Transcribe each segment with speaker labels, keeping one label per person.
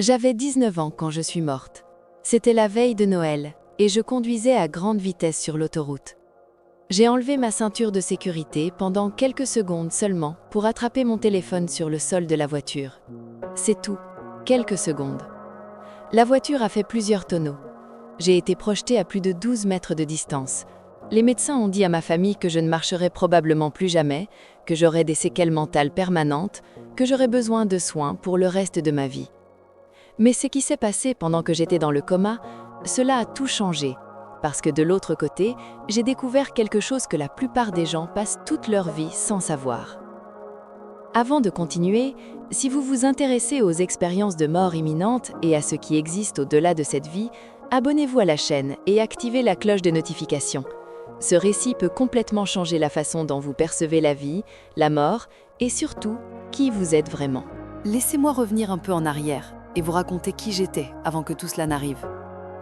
Speaker 1: J'avais 19 ans quand je suis morte. C'était la veille de Noël, et je conduisais à grande vitesse sur l'autoroute. J'ai enlevé ma ceinture de sécurité pendant quelques secondes seulement pour attraper mon téléphone sur le sol de la voiture. C'est tout, quelques secondes. La voiture a fait plusieurs tonneaux. J'ai été projetée à plus de 12 mètres de distance. Les médecins ont dit à ma famille que je ne marcherai probablement plus jamais, que j'aurais des séquelles mentales permanentes, que j'aurais besoin de soins pour le reste de ma vie. Mais ce qui s'est passé pendant que j'étais dans le coma, cela a tout changé. Parce que de l'autre côté, j'ai découvert quelque chose que la plupart des gens passent toute leur vie sans savoir. Avant de continuer, si vous vous intéressez aux expériences de mort imminente et à ce qui existe au-delà de cette vie, abonnez-vous à la chaîne et activez la cloche de notification. Ce récit peut complètement changer la façon dont vous percevez la vie, la mort et surtout, qui vous êtes vraiment.
Speaker 2: Laissez-moi revenir un peu en arrière et vous raconter qui j'étais avant que tout cela n'arrive.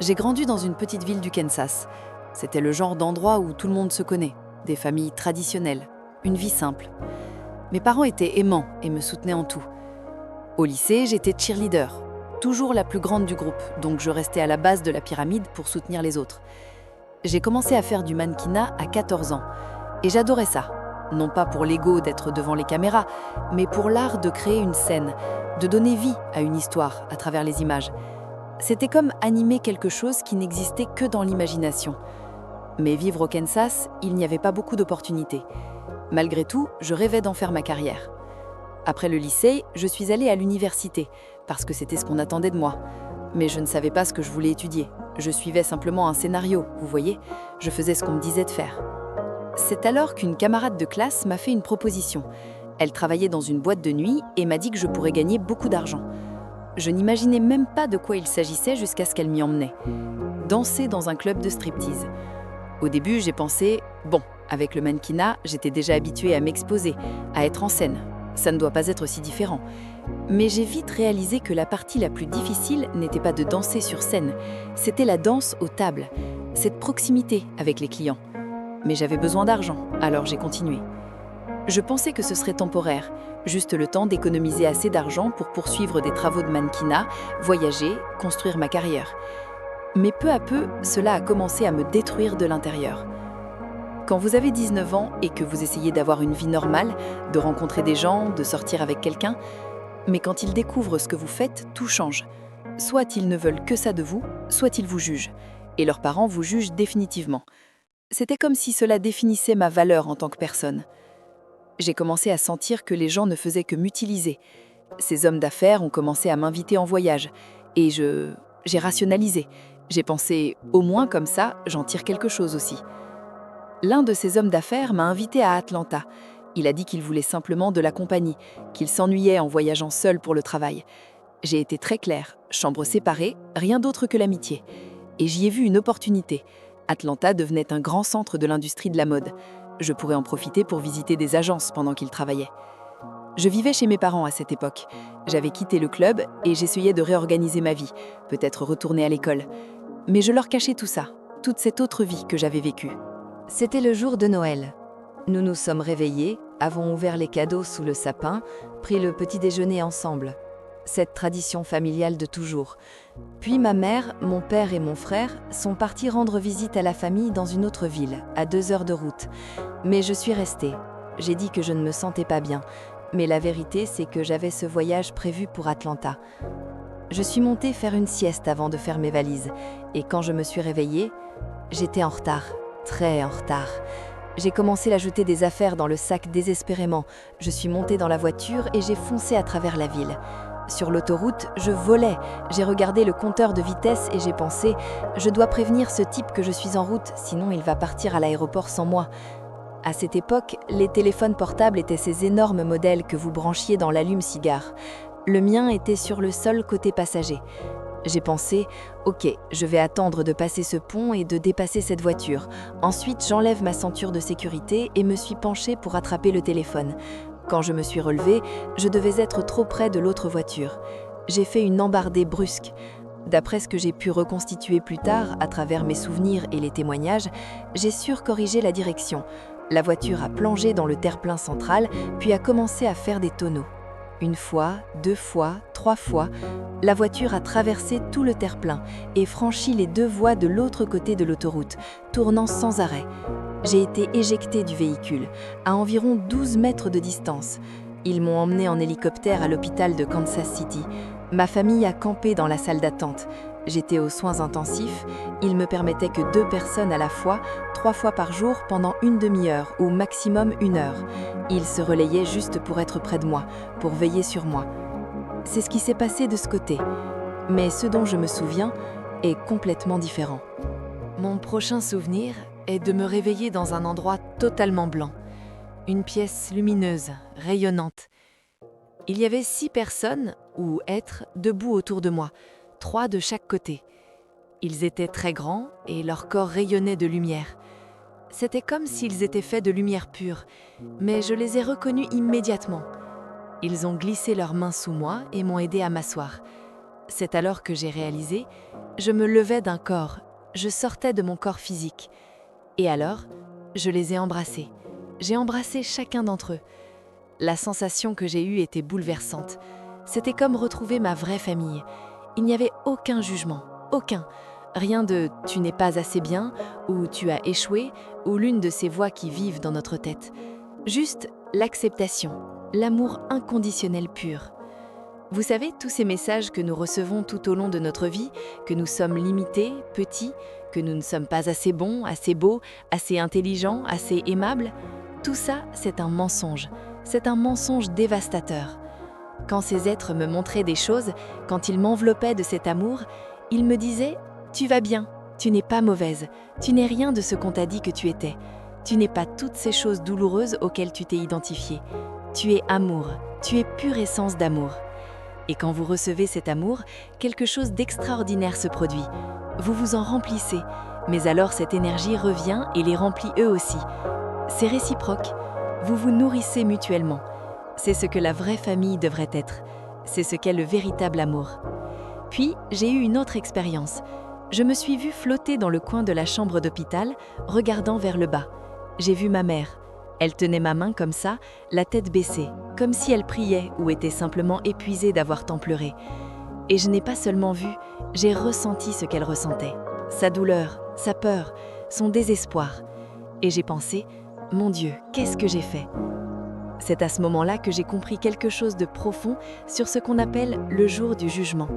Speaker 2: J'ai grandi dans une petite ville du Kansas. C'était le genre d'endroit où tout le monde se connaît, des familles traditionnelles, une vie simple. Mes parents étaient aimants et me soutenaient en tout. Au lycée, j'étais cheerleader, toujours la plus grande du groupe, donc je restais à la base de la pyramide pour soutenir les autres. J'ai commencé à faire du mannequinat à 14 ans et j'adorais ça. Non pas pour l'ego d'être devant les caméras, mais pour l'art de créer une scène, de donner vie à une histoire à travers les images. C'était comme animer quelque chose qui n'existait que dans l'imagination. Mais vivre au Kansas, il n'y avait pas beaucoup d'opportunités. Malgré tout, je rêvais d'en faire ma carrière. Après le lycée, je suis allée à l'université, parce que c'était ce qu'on attendait de moi. Mais je ne savais pas ce que je voulais étudier. Je suivais simplement un scénario, vous voyez. Je faisais ce qu'on me disait de faire. C'est alors qu'une camarade de classe m'a fait une proposition. Elle travaillait dans une boîte de nuit et m'a dit que je pourrais gagner beaucoup d'argent. Je n'imaginais même pas de quoi il s'agissait jusqu'à ce qu'elle m'y emmenait. Danser dans un club de striptease. Au début, j'ai pensé, bon, avec le mannequinat, j'étais déjà habituée à m'exposer, à être en scène. Ça ne doit pas être si différent. Mais j'ai vite réalisé que la partie la plus difficile n'était pas de danser sur scène, c'était la danse aux tables, cette proximité avec les clients. Mais j'avais besoin d'argent, alors j'ai continué. Je pensais que ce serait temporaire, juste le temps d'économiser assez d'argent pour poursuivre des travaux de mannequinat, voyager, construire ma carrière. Mais peu à peu, cela a commencé à me détruire de l'intérieur. Quand vous avez 19 ans et que vous essayez d'avoir une vie normale, de rencontrer des gens, de sortir avec quelqu'un, mais quand ils découvrent ce que vous faites, tout change. Soit ils ne veulent que ça de vous, soit ils vous jugent. Et leurs parents vous jugent définitivement. C'était comme si cela définissait ma valeur en tant que personne. J'ai commencé à sentir que les gens ne faisaient que m'utiliser. Ces hommes d'affaires ont commencé à m'inviter en voyage. Et j'ai rationalisé. J'ai pensé, au moins comme ça, j'en tire quelque chose aussi. L'un de ces hommes d'affaires m'a invité à Atlanta. Il a dit qu'il voulait simplement de la compagnie, qu'il s'ennuyait en voyageant seul pour le travail. J'ai été très claire, chambre séparée, rien d'autre que l'amitié. Et j'y ai vu une opportunité. Atlanta devenait un grand centre de l'industrie de la mode. Je pourrais en profiter pour visiter des agences pendant qu'il travaillait. Je vivais chez mes parents à cette époque. J'avais quitté le club et j'essayais de réorganiser ma vie, peut-être retourner à l'école. Mais je leur cachais tout ça, toute cette autre vie que j'avais vécue.
Speaker 1: C'était le jour de Noël. Nous nous sommes réveillés, avons ouvert les cadeaux sous le sapin, pris le petit déjeuner ensemble. Cette tradition familiale de toujours. Puis ma mère, mon père et mon frère sont partis rendre visite à la famille dans une autre ville, à 2 heures de route. Mais je suis restée. J'ai dit que je ne me sentais pas bien. Mais la vérité, c'est que j'avais ce voyage prévu pour Atlanta. Je suis montée faire une sieste avant de faire mes valises. Et quand je me suis réveillée, j'étais en retard, très en retard. J'ai commencé à jeter des affaires dans le sac désespérément. Je suis montée dans la voiture et j'ai foncé à travers la ville. Sur l'autoroute, je volais. J'ai regardé le compteur de vitesse et j'ai pensé « Je dois prévenir ce type que je suis en route, sinon il va partir à l'aéroport sans moi. » À cette époque, les téléphones portables étaient ces énormes modèles que vous branchiez dans l'allume-cigare. Le mien était sur le sol côté passager. J'ai pensé « Ok, je vais attendre de passer ce pont et de dépasser cette voiture. Ensuite, j'enlève ma ceinture de sécurité et me suis penchée pour attraper le téléphone. » Quand je me suis relevée, je devais être trop près de l'autre voiture. J'ai fait une embardée brusque. D'après ce que j'ai pu reconstituer plus tard, à travers mes souvenirs et les témoignages, j'ai surcorrigé la direction. La voiture a plongé dans le terre-plein central, puis a commencé à faire des tonneaux. Une fois, 2 fois, 3 fois, la voiture a traversé tout le terre-plein et franchi les 2 voies de l'autre côté de l'autoroute, tournant sans arrêt. J'ai été éjectée du véhicule, à environ 12 mètres de distance. Ils m'ont emmenée en hélicoptère à l'hôpital de Kansas City. Ma famille a campé dans la salle d'attente. J'étais aux soins intensifs. Il me permettait que 2 personnes à la fois, 3 fois par jour pendant une demi-heure ou maximum 1 heure. Ils se relayaient juste pour être près de moi, pour veiller sur moi. C'est ce qui s'est passé de ce côté. Mais ce dont je me souviens est complètement différent. Mon prochain souvenir est de me réveiller dans un endroit totalement blanc. Une pièce lumineuse, rayonnante. Il y avait 6 personnes, ou êtres, debout autour de moi, 3 de chaque côté. Ils étaient très grands et leur corps rayonnait de lumière. C'était comme s'ils étaient faits de lumière pure, mais je les ai reconnus immédiatement. Ils ont glissé leurs mains sous moi et m'ont aidé à m'asseoir. C'est alors que j'ai réalisé, je me levais d'un corps, je sortais de mon corps physique. Et alors, je les ai embrassés. J'ai embrassé chacun d'entre eux. La sensation que j'ai eue était bouleversante. C'était comme retrouver ma vraie famille. Il n'y avait aucun jugement, aucun. Rien de « tu n'es pas assez bien » ou « tu as échoué » ou l'une de ces voix qui vivent dans notre tête. Juste l'acceptation, l'amour inconditionnel pur. Vous savez, tous ces messages que nous recevons tout au long de notre vie, que nous sommes limités, petits, que nous ne sommes pas assez bons, assez beaux, assez intelligents, assez aimables, tout ça, c'est un mensonge. C'est un mensonge dévastateur. Quand ces êtres me montraient des choses, quand ils m'enveloppaient de cet amour, ils me disaient « Tu vas bien, tu n'es pas mauvaise, tu n'es rien de ce qu'on t'a dit que tu étais. Tu n'es pas toutes ces choses douloureuses auxquelles tu t'es identifié. Tu es amour, tu es pure essence d'amour. » Et quand vous recevez cet amour, quelque chose d'extraordinaire se produit. Vous vous en remplissez, mais alors cette énergie revient et les remplit eux aussi. C'est réciproque. Vous vous nourrissez mutuellement. C'est ce que la vraie famille devrait être. C'est ce qu'est le véritable amour. Puis, j'ai eu une autre expérience. Je me suis vue flotter dans le coin de la chambre d'hôpital, regardant vers le bas. J'ai vu ma mère. Elle tenait ma main comme ça, la tête baissée, comme si elle priait ou était simplement épuisée d'avoir tant pleuré. Et je n'ai pas seulement vu, j'ai ressenti ce qu'elle ressentait. Sa douleur, sa peur, son désespoir. Et j'ai pensé, mon Dieu, qu'est-ce que j'ai fait ? C'est à ce moment-là que j'ai compris quelque chose de profond sur ce qu'on appelle le jour du jugement.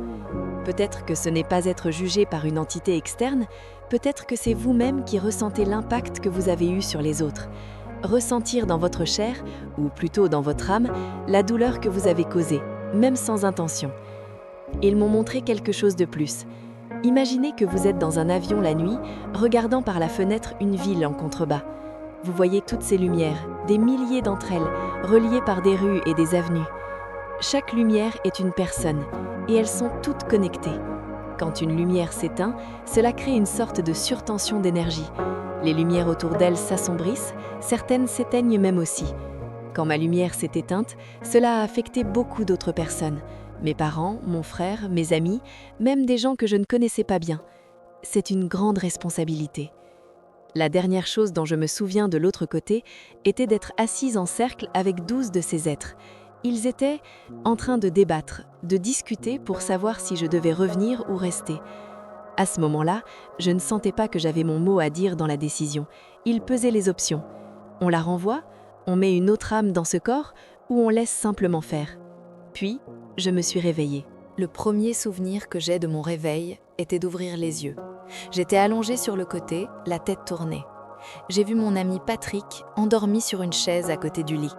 Speaker 1: Peut-être que ce n'est pas être jugé par une entité externe, peut-être que c'est vous-même qui ressentez l'impact que vous avez eu sur les autres. Ressentir dans votre chair, ou plutôt dans votre âme, la douleur que vous avez causée, même sans intention. Ils m'ont montré quelque chose de plus. Imaginez que vous êtes dans un avion la nuit, regardant par la fenêtre une ville en contrebas. Vous voyez toutes ces lumières, des milliers d'entre elles, reliées par des rues et des avenues. Chaque lumière est une personne, et elles sont toutes connectées. Quand une lumière s'éteint, cela crée une sorte de surtension d'énergie. Les lumières autour d'elles s'assombrissent, certaines s'éteignent même aussi. Quand ma lumière s'est éteinte, cela a affecté beaucoup d'autres personnes. Mes parents, mon frère, mes amis, même des gens que je ne connaissais pas bien. C'est une grande responsabilité. La dernière chose dont je me souviens de l'autre côté était d'être assise en cercle avec 12 de ces êtres. Ils étaient en train de débattre, de discuter pour savoir si je devais revenir ou rester. À ce moment-là, je ne sentais pas que j'avais mon mot à dire dans la décision. Ils pesaient les options. On la renvoie, on met une autre âme dans ce corps ou on laisse simplement faire. Puis, je me suis réveillée. Le premier souvenir que j'ai de mon réveil était d'ouvrir les yeux. J'étais allongée sur le côté, la tête tournée. J'ai vu mon ami Patrick endormi sur une chaise à côté du lit.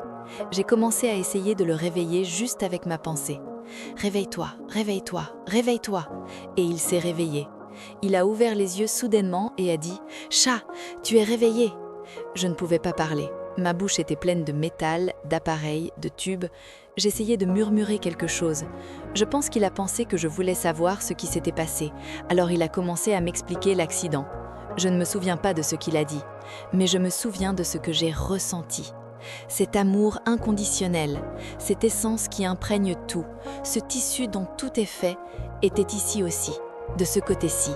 Speaker 1: J'ai commencé à essayer de le réveiller juste avec ma pensée. « Réveille-toi, réveille-toi, réveille-toi » Et il s'est réveillé. Il a ouvert les yeux soudainement et a dit « Chat, tu es réveillé !» Je ne pouvais pas parler. Ma bouche était pleine de métal, d'appareils, de tubes. J'essayais de murmurer quelque chose. Je pense qu'il a pensé que je voulais savoir ce qui s'était passé. Alors il a commencé à m'expliquer l'accident. Je ne me souviens pas de ce qu'il a dit, mais je me souviens de ce que j'ai ressenti. Cet amour inconditionnel, cette essence qui imprègne tout, ce tissu dont tout est fait, était ici aussi, de ce côté-ci.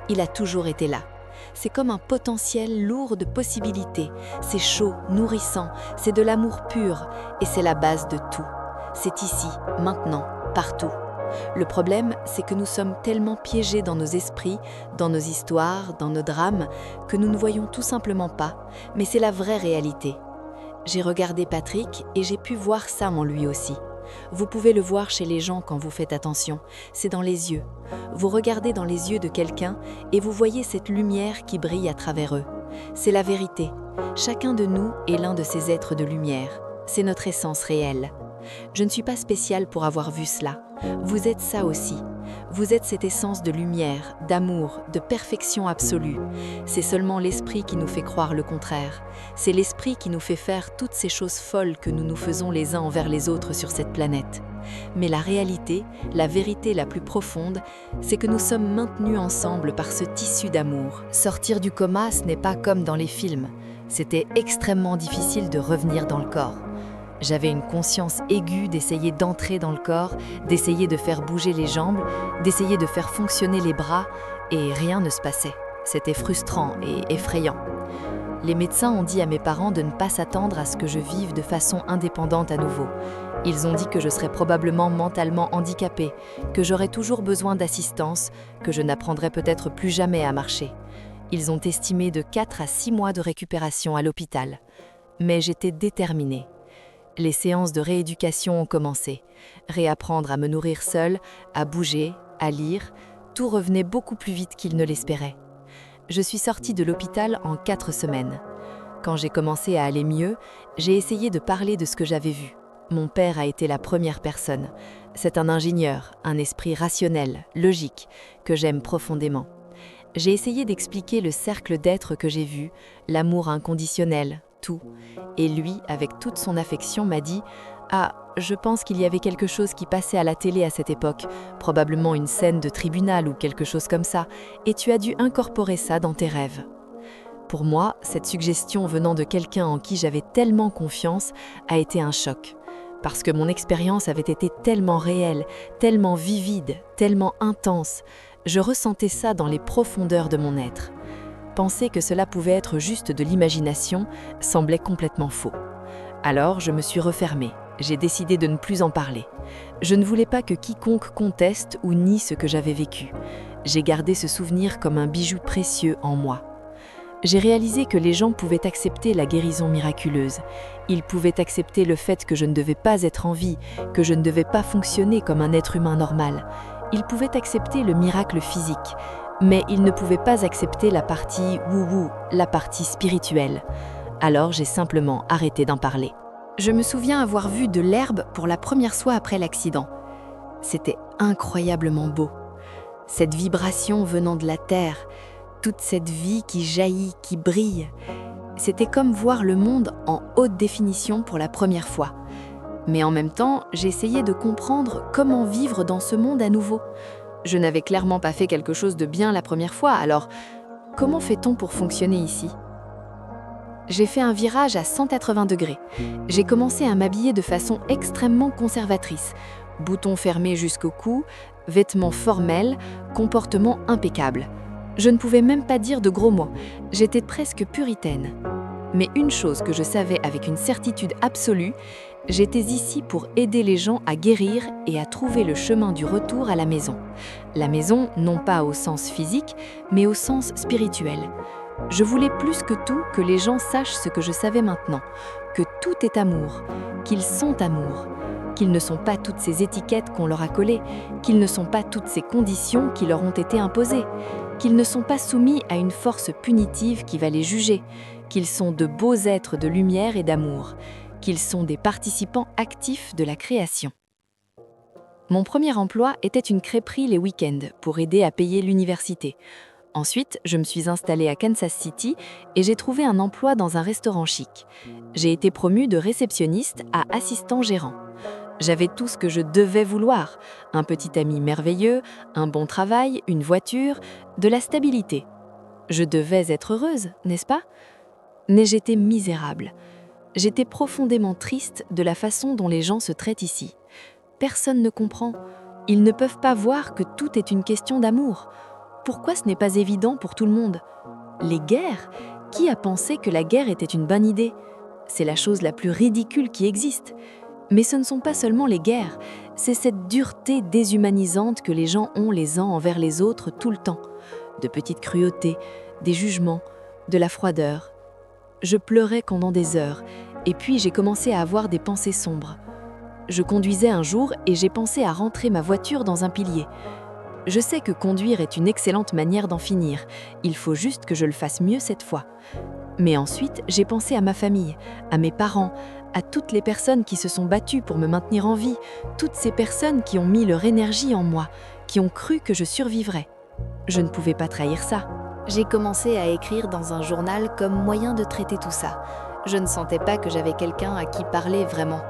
Speaker 1: Il a toujours été là. C'est comme un potentiel lourd de possibilités. C'est chaud, nourrissant, c'est de l'amour pur et c'est la base de tout.
Speaker 2: C'est ici, maintenant, partout. Le problème, c'est que nous sommes tellement piégés dans nos esprits, dans nos histoires, dans nos drames, que nous ne voyons tout simplement pas, mais c'est la vraie réalité. J'ai regardé Patrick et j'ai pu voir ça en lui aussi. Vous pouvez le voir chez les gens quand vous faites attention, c'est dans les yeux. Vous regardez dans les yeux de quelqu'un et vous voyez cette lumière qui brille à travers eux. C'est la vérité. Chacun de nous est l'un de ces êtres de lumière. C'est notre essence réelle. Je ne suis pas spéciale pour avoir vu cela. Vous êtes ça aussi. Vous êtes cette essence de lumière, d'amour, de perfection absolue. C'est seulement l'esprit qui nous fait croire le contraire. C'est l'esprit qui nous fait faire toutes ces choses folles que nous nous faisons les uns envers les autres sur cette planète. Mais la réalité, la vérité la plus profonde, c'est que nous sommes maintenus ensemble par ce tissu d'amour. Sortir du coma, ce n'est pas comme dans les films. C'était extrêmement difficile de revenir dans le corps. J'avais une conscience aiguë d'essayer d'entrer dans le corps, d'essayer de faire bouger les jambes, d'essayer de faire fonctionner les bras, et rien ne se passait. C'était frustrant et effrayant. Les médecins ont dit à mes parents de ne pas s'attendre à ce que je vive de façon indépendante à nouveau. Ils ont dit que je serais probablement mentalement handicapée, que j'aurais toujours besoin d'assistance, que je n'apprendrais peut-être plus jamais à marcher. Ils ont estimé de 4 à 6 mois de récupération à l'hôpital. Mais j'étais déterminée. Les séances de rééducation ont commencé. Réapprendre à me nourrir seule, à bouger, à lire, tout revenait beaucoup plus vite qu'il ne l'espérait. Je suis sortie de l'hôpital en 4 semaines. Quand j'ai commencé à aller mieux, j'ai essayé de parler de ce que j'avais vu. Mon père a été la première personne. C'est un ingénieur, un esprit rationnel, logique, que j'aime profondément. J'ai essayé d'expliquer le cercle d'êtres que j'ai vu, l'amour inconditionnel, tout. Et lui, avec toute son affection, m'a dit « Ah, je pense qu'il y avait quelque chose qui passait à la télé à cette époque, probablement une scène de tribunal ou quelque chose comme ça, et tu as dû incorporer ça dans tes rêves. » Pour moi, cette suggestion venant de quelqu'un en qui j'avais tellement confiance a été un choc. Parce que mon expérience avait été tellement réelle, tellement vivide, tellement intense, je ressentais ça dans les profondeurs de mon être. Penser que cela pouvait être juste de l'imagination semblait complètement faux. Alors je me suis refermée, j'ai décidé de ne plus en parler. Je ne voulais pas que quiconque conteste ou nie ce que j'avais vécu. J'ai gardé ce souvenir comme un bijou précieux en moi. J'ai réalisé que les gens pouvaient accepter la guérison miraculeuse. Ils pouvaient accepter le fait que je ne devais pas être en vie, que je ne devais pas fonctionner comme un être humain normal. Ils pouvaient accepter le miracle physique, mais ils ne pouvaient pas accepter la partie wou-wou, la partie spirituelle. Alors j'ai simplement arrêté d'en parler. Je me souviens avoir vu de l'herbe pour la première fois après l'accident. C'était incroyablement beau. Cette vibration venant de la terre, toute cette vie qui jaillit, qui brille. C'était comme voir le monde en haute définition pour la première fois. Mais en même temps, j'essayais de comprendre comment vivre dans ce monde à nouveau. Je n'avais clairement pas fait quelque chose de bien la première fois, alors comment fait-on pour fonctionner ici ? J'ai fait un virage à 180 degrés. J'ai commencé à m'habiller de façon extrêmement conservatrice. Boutons fermés jusqu'au cou, vêtements formels, comportement impeccable. Je ne pouvais même pas dire de gros mots, j'étais presque puritaine. Mais une chose que je savais avec une certitude absolue, j'étais ici pour aider les gens à guérir et à trouver le chemin du retour à la maison. La maison, non pas au sens physique, mais au sens spirituel. Je voulais plus que tout que les gens sachent ce que je savais maintenant, que tout est amour, qu'ils sont amour, qu'ils ne sont pas toutes ces étiquettes qu'on leur a collées, qu'ils ne sont pas toutes ces conditions qui leur ont été imposées, qu'ils ne sont pas soumis à une force punitive qui va les juger, qu'ils sont de beaux êtres de lumière et d'amour, qu'ils sont des participants actifs de la création. Mon premier emploi était une crêperie les week-ends pour aider à payer l'université. Ensuite, je me suis installée à Kansas City et j'ai trouvé un emploi dans un restaurant chic. J'ai été promue de réceptionniste à assistant gérant. J'avais tout ce que je devais vouloir, un petit ami merveilleux, un bon travail, une voiture, de la stabilité. Je devais être heureuse, n'est-ce pas ? Mais j'étais misérable. J'étais profondément triste de la façon dont les gens se traitent ici. Personne ne comprend. Ils ne peuvent pas voir que tout est une question d'amour. Pourquoi ce n'est pas évident pour tout le monde ? Les guerres ? Qui a pensé que la guerre était une bonne idée ? C'est la chose la plus ridicule qui existe. Mais ce ne sont pas seulement les guerres, c'est cette dureté déshumanisante que les gens ont les uns envers les autres tout le temps. De petites cruautés, des jugements, de la froideur. Je pleurais pendant des heures, et puis j'ai commencé à avoir des pensées sombres. Je conduisais un jour et j'ai pensé à rentrer ma voiture dans un pilier. Je sais que conduire est une excellente manière d'en finir, il faut juste que je le fasse mieux cette fois. Mais ensuite, j'ai pensé à ma famille, à mes parents, à toutes les personnes qui se sont battues pour me maintenir en vie, toutes ces personnes qui ont mis leur énergie en moi, qui ont cru que je survivrais. Je ne pouvais pas trahir ça. J'ai commencé à écrire dans un journal comme moyen de traiter tout ça. Je ne sentais pas que j'avais quelqu'un à qui parler vraiment.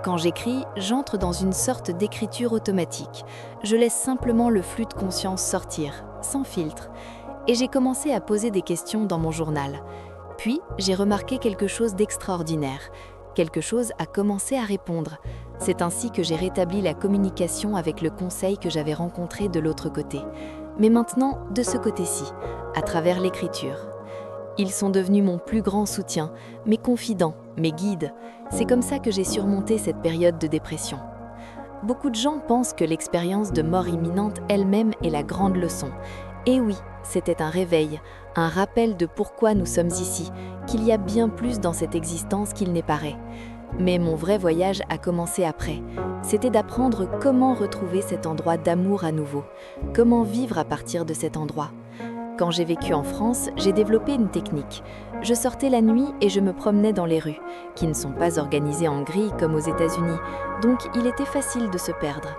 Speaker 2: Quand j'écris, j'entre dans une sorte d'écriture automatique. Je laisse simplement le flux de conscience sortir, sans filtre. Et j'ai commencé à poser des questions dans mon journal. Puis, j'ai remarqué quelque chose d'extraordinaire. Quelque chose a commencé à répondre. C'est ainsi que j'ai rétabli la communication avec le conseil que j'avais rencontré de l'autre côté. Mais maintenant, de ce côté-ci, à travers l'écriture. Ils sont devenus mon plus grand soutien, mes confidents, mes guides. C'est comme ça que j'ai surmonté cette période de dépression. Beaucoup de gens pensent que l'expérience de mort imminente elle-même est la grande leçon. Et oui, c'était un réveil, un rappel de pourquoi nous sommes ici, qu'il y a bien plus dans cette existence qu'il n'est paraît. Mais mon vrai voyage a commencé après. C'était d'apprendre comment retrouver cet endroit d'amour à nouveau, comment vivre à partir de cet endroit. Quand j'ai vécu en France, j'ai développé une technique. Je sortais la nuit et je me promenais dans les rues, qui ne sont pas organisées en grilles comme aux États-Unis, donc il était facile de se perdre.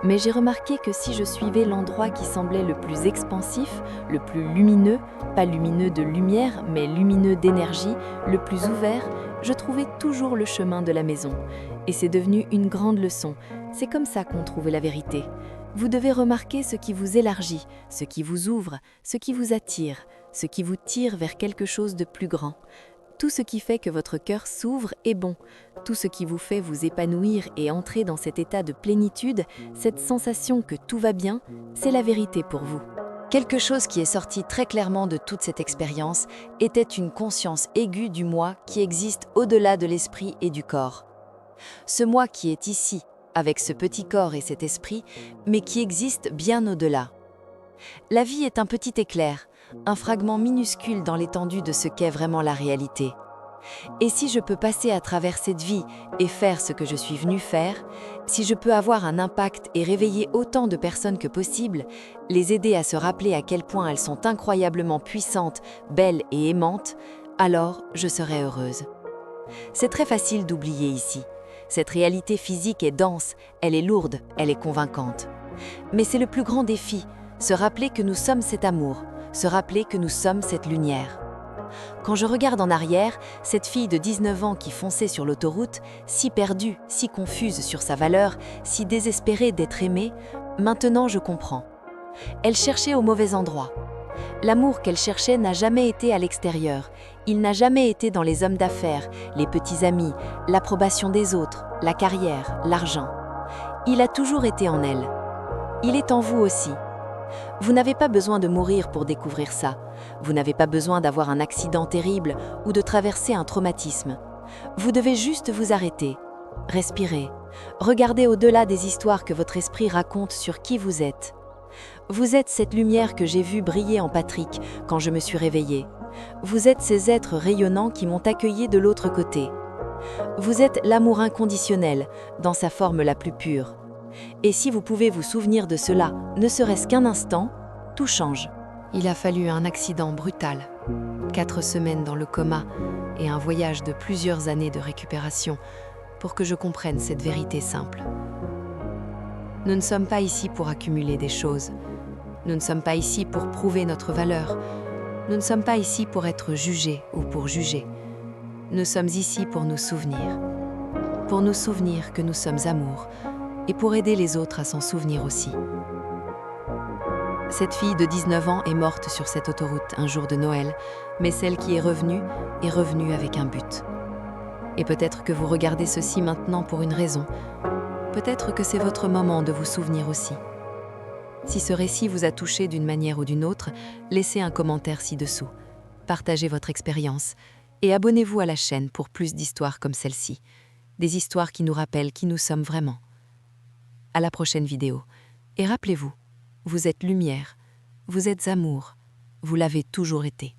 Speaker 2: Mais j'ai remarqué que si je suivais l'endroit qui semblait le plus expansif, le plus lumineux, pas lumineux de lumière, mais lumineux d'énergie, le plus ouvert, je trouvais toujours le chemin de la maison. Et c'est devenu une grande leçon. C'est comme ça qu'on trouve la vérité. Vous devez remarquer ce qui vous élargit, ce qui vous ouvre, ce qui vous attire, ce qui vous tire vers quelque chose de plus grand. Tout ce qui fait que votre cœur s'ouvre est bon. Tout ce qui vous fait vous épanouir et entrer dans cet état de plénitude, cette sensation que tout va bien, c'est la vérité pour vous.
Speaker 1: Quelque chose qui est sorti très clairement de toute cette expérience était une conscience aiguë du moi qui existe au-delà de l'esprit et du corps. Ce moi qui est ici, avec ce petit corps et cet esprit, mais qui existe bien au-delà. La vie est un petit éclair, un fragment minuscule dans l'étendue de ce qu'est vraiment la réalité. Et si je peux passer à travers cette vie et faire ce que je suis venu faire, si je peux avoir un impact et réveiller autant de personnes que possible, les aider à se rappeler à quel point elles sont incroyablement puissantes, belles et aimantes, alors je serai heureuse. C'est très facile d'oublier ici. Cette réalité physique est dense, elle est lourde, elle est convaincante. Mais c'est le plus grand défi, se rappeler que nous sommes cet amour, se rappeler que nous sommes cette lumière. Quand je regarde en arrière, cette fille de 19 ans qui fonçait sur l'autoroute, si perdue, si confuse sur sa valeur, si désespérée d'être aimée, maintenant je comprends. Elle cherchait au mauvais endroit. L'amour qu'elle cherchait n'a jamais été à l'extérieur. Il n'a jamais été dans les hommes d'affaires, les petits amis, l'approbation des autres, la carrière, l'argent. Il a toujours été en elle. Il est en vous aussi. Vous n'avez pas besoin de mourir pour découvrir ça. Vous n'avez pas besoin d'avoir un accident terrible ou de traverser un traumatisme. Vous devez juste vous arrêter, respirer, regarder au-delà des histoires que votre esprit raconte sur qui vous êtes. Vous êtes cette lumière que j'ai vue briller en Patrick quand je me suis réveillée. Vous êtes ces êtres rayonnants qui m'ont accueilli de l'autre côté. Vous êtes l'amour inconditionnel, dans sa forme la plus pure. Et si vous pouvez vous souvenir de cela, ne serait-ce qu'un instant, tout change.
Speaker 2: Il a fallu un accident brutal, 4 semaines dans le coma et un voyage de plusieurs années de récupération pour que je comprenne cette vérité simple. Nous ne sommes pas ici pour accumuler des choses. Nous ne sommes pas ici pour prouver notre valeur. Nous ne sommes pas ici pour être jugés ou pour juger. Nous sommes ici pour nous souvenir. Pour nous souvenir que nous sommes amour et pour aider les autres à s'en souvenir aussi. Cette fille de 19 ans est morte sur cette autoroute un jour de Noël, mais celle qui est revenue avec un but. Et peut-être que vous regardez ceci maintenant pour une raison. Peut-être que c'est votre moment de vous souvenir aussi. Si ce récit vous a touché d'une manière ou d'une autre, laissez un commentaire ci-dessous. Partagez votre expérience et abonnez-vous à la chaîne pour plus d'histoires comme celle-ci.
Speaker 1: des histoires qui nous rappellent qui nous sommes vraiment. À la prochaine vidéo. Et rappelez-vous, vous êtes lumière, vous êtes amour, vous l'avez toujours été.